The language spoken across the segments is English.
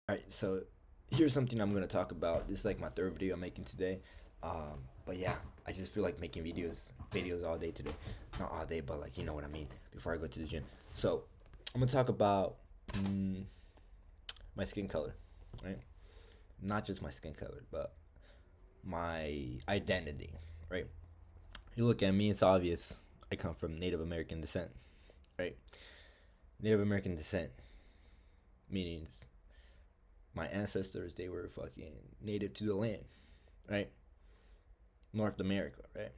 All right, so here's something I'm gonna talk about. This is like my third video I'm making today. But yeah, I just feel like making videos all day today. Not all day, but like you know what I mean. Before I go to the gym, so I'm gonna talk about mm, my skin color, right? Not just my skin color, but my identity, right? You look at me, it's obvious. I come from Native American descent, right? Native American descent means my ancestors they were fucking native to the land, right? North America, right?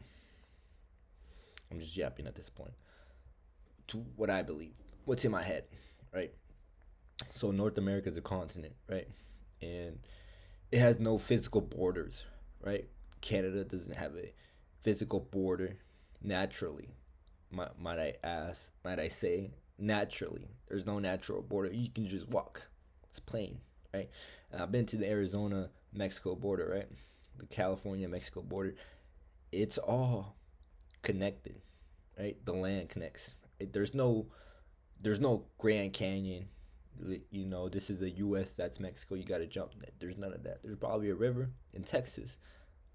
I'm just yapping at this point. To what I believe, what's in my head, right? So North America is a continent, right? And it has no physical borders, right? Canada doesn't have a physical border naturally. Might I say, naturally. There's no natural border. You can just walk. It's plain, right? And I've been to the Arizona Mexico border, right? The California Mexico border. It's all connected, right? The land connects. Right? There's no Grand Canyon. You know, this is the U.S. That's Mexico. You got to jump. There's none of that. There's probably a river in Texas,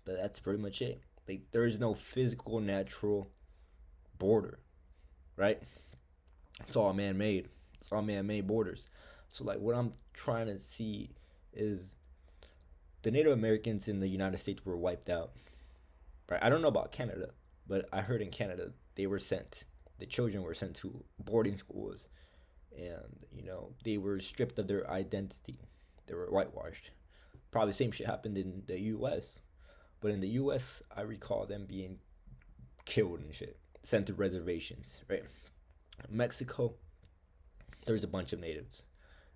but that's pretty much it. Like there is no physical natural border, right? It's all man made. It's all man made borders. So like what I'm trying to see is the Native Americans in the United States were wiped out. Right? I don't know about Canada, but I heard in Canada they were sent. The children were sent to boarding schools, and they were stripped of their identity. They were whitewashed. Probably the same shit happened in the U.S. But in the U.S., I recall them being killed and shit, sent to reservations. Right? Mexico, there's a bunch of natives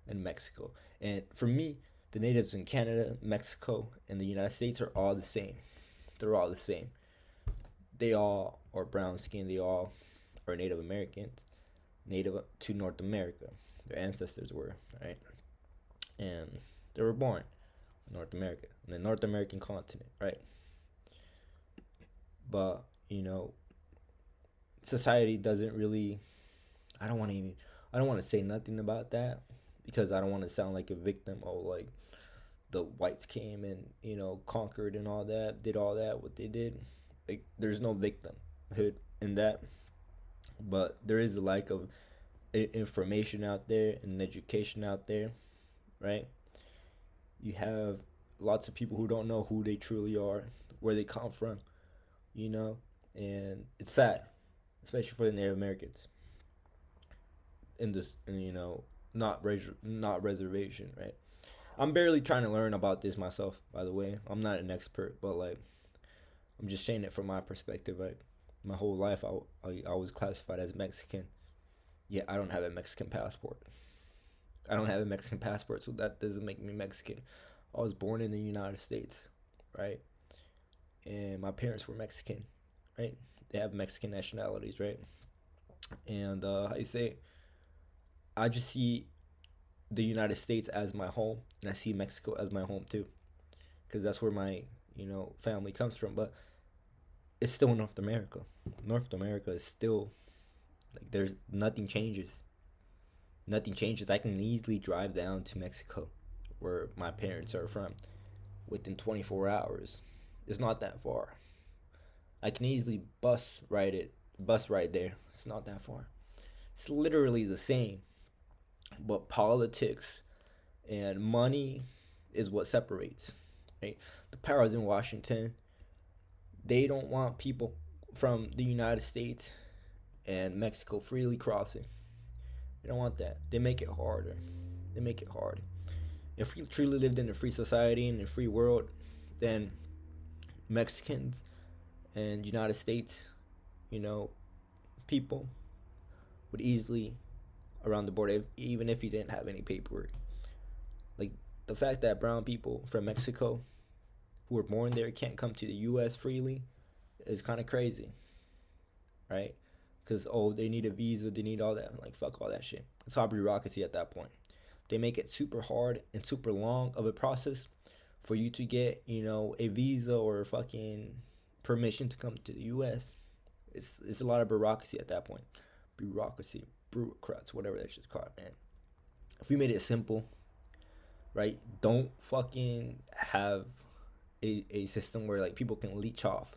in Mexico, and for me, the natives in Canada, Mexico, and the United States are all the same. They're all the same. They all are brown skin. They all are Native Americans, native to North America. Their ancestors were, right? And they were born in North America, in the North American continent, right? But, society doesn't really, I don't want to even, I don't want to say nothing about that because I don't want to sound like a victim. Oh, like the whites came and, conquered and all that, did all that, what they did. Like, there's no victimhood in that, but there is a lack of information out there and education out there, right? You have lots of people who don't know who they truly are, where they come from, you know, and it's sad, especially for the Native Americans in this, not reservation, right? I'm barely trying to learn about this myself, by the way. I'm not an expert, but like, I'm just saying it from my perspective. Like, my whole life, I was classified as Mexican. Yet I don't have a Mexican passport. I don't have a Mexican passport, so that doesn't make me Mexican. I was born in the United States, right? And my parents were Mexican, right? They have Mexican nationalities, right? And I say I just see the United States as my home, and I see Mexico as my home too, because that's where my family comes from. But it's still North America. North America is still like there's nothing changes. Nothing changes. I can easily drive down to Mexico, where my parents are from, within 24 hours. It's not that far. I can easily bus ride there. It's not that far. It's literally the same, but politics and money is what separates. Right? The powers in Washington, they don't want people from the United States and Mexico freely crossing. They don't want that. They make it harder. They make it hard. If we truly lived in a free society and a free world, then Mexicans and United States, you know, people would easily around the border, even if you didn't have any paperwork. Like the fact that brown people from Mexico who were born there can't come to the U.S. freely is kind of crazy, right? Because they need a visa, they need all that. Like fuck all that shit. It's all bureaucracy at that point. They make it super hard and super long of a process for you to get, a visa or fucking permission to come to the U.S. It's a lot of bureaucracy at that point. Bureaucracy, bureaucrats, whatever that shit's called, man. If we made it simple, right? Don't fucking have a system where like people can leech off.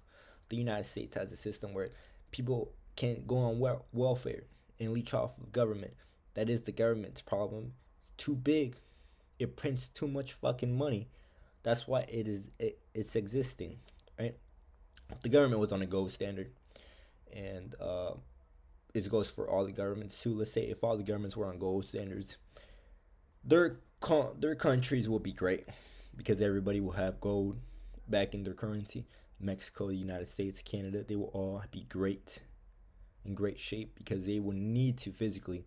The United States has a system where people can go on welfare and leech off of government. That is the government's problem. It's too big. It prints too much fucking money. That's why it's existing, right? The government was on a gold standard, and it goes for all the governments too. Let's say if all the governments were on gold standards, their countries will be great because everybody will have gold back in their currency. Mexico, the United States, Canada, they will all be great, in great shape, because they will need to physically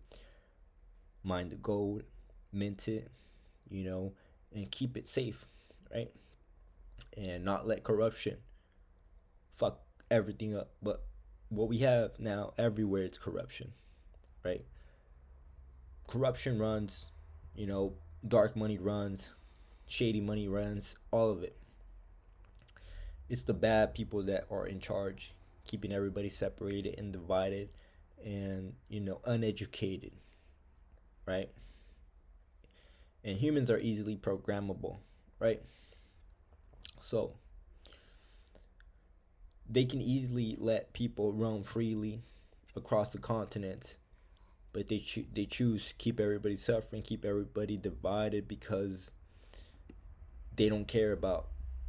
mine the gold, mint it, and keep it safe, right? And not let corruption fuck everything up. But what we have now everywhere is corruption, right? Corruption runs, dark money runs, shady money runs, all of it. It's the bad people that are in charge, keeping everybody separated and divided and, uneducated, right? And humans are easily programmable, right? So they can easily let people roam freely across the continent, but they choose to keep everybody suffering, keep everybody divided, because they don't care about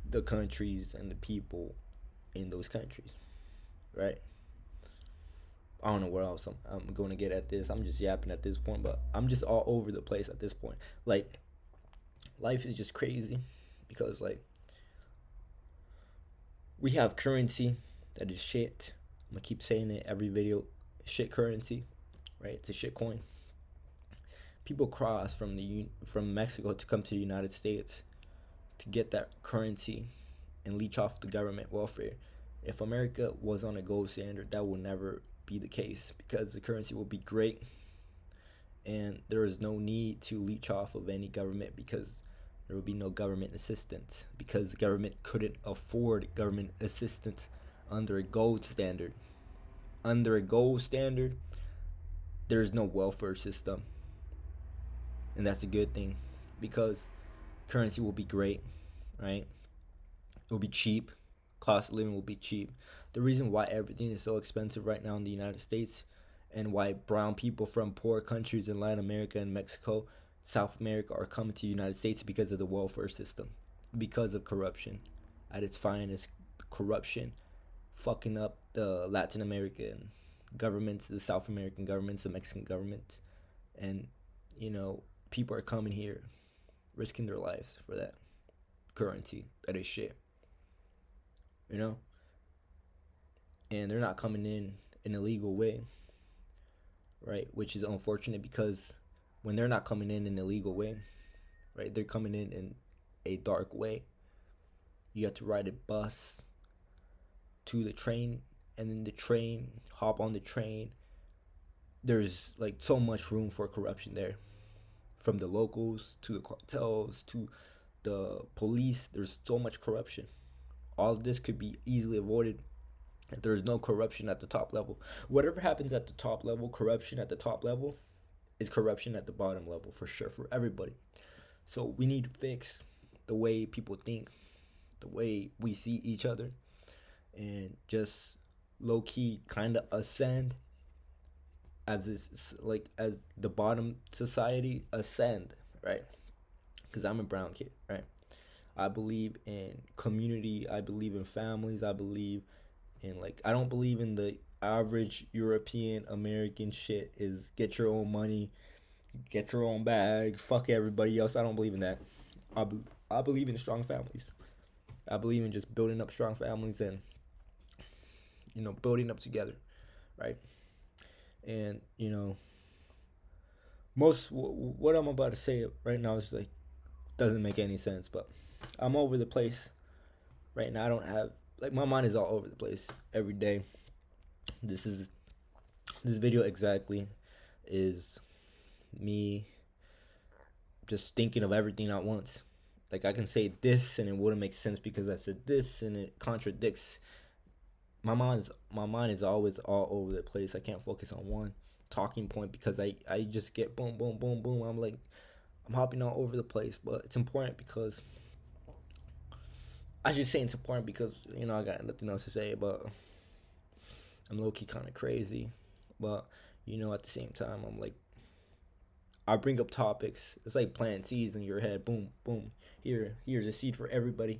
the countries and the people in those countries, right? I don't know where else I'm going to get at this. I'm just yapping at this point, but I'm just all over the place at this point. Like, life is just crazy because, like, we have currency that is shit. I'm going to keep saying it every video. Shit currency, right? It's a shit coin. People cross from Mexico to come to the United States to get that currency and leech off the government welfare. If America was on a gold standard, that will never be the case because the currency will be great and there is no need to leech off of any government because there will be no government assistance because the government couldn't afford government assistance under a gold standard. Under a gold standard, there's no welfare system. And that's a good thing because currency will be great, right? It will be cheap. Cost of living will be cheap. The reason why everything is so expensive right now in the United States and why brown people from poor countries in Latin America and Mexico, South America are coming to the United States because of the welfare system, because of corruption at its finest. Corruption fucking up the Latin American governments, the South American governments, the Mexican government, and people are coming here risking their lives for that currency that is shit, and they're not coming in a legal way, right? Which is unfortunate because when they're not coming in a legal way, right, they're coming in a dark way. You have to ride a bus to the train, and then the train, hop on the train. There's like so much room for corruption there, from the locals to the cartels to the police. There's so much corruption. All of this could be easily avoided if there's no corruption at the top level. Whatever happens at the top level, corruption at the top level is corruption at the bottom level for sure, for everybody. So we need to fix the way people think, the way we see each other, and just low key kind of ascend as the bottom society ascend, right? Because I'm a brown kid, right? I believe in community. I believe in families. I believe in, like, I don't believe in the average European American shit is get your own money, get your own bag, fuck everybody else. I don't believe in that. I believe in strong families. I believe in just building up strong families and, building up together, right? And, what I'm about to say right now is like, doesn't make any sense, but I'm over the place right now. I don't have, like, my mind is all over the place every day. This video exactly is me just thinking of everything at once. Like, I can say this and it wouldn't make sense because I said this and it contradicts. My mind is always all over the place. I can't focus on one talking point because I just get boom boom boom boom. I'm hopping all over the place, but it's important because I should say it's important because I got nothing else to say, but I'm low key kind of crazy, but at the same time I'm like I bring up topics. It's like planting seeds in your head. Boom, boom. Here's a seed for everybody.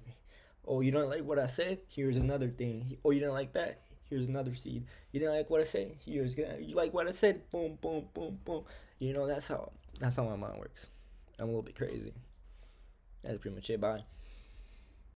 Oh, you don't like what I said? Here's another thing. Oh, you didn't like that? Here's another seed. You didn't like what I said? You like what I said? Boom, boom, boom, boom. That's how my mind works. I'm a little bit crazy. That's pretty much it. Bye.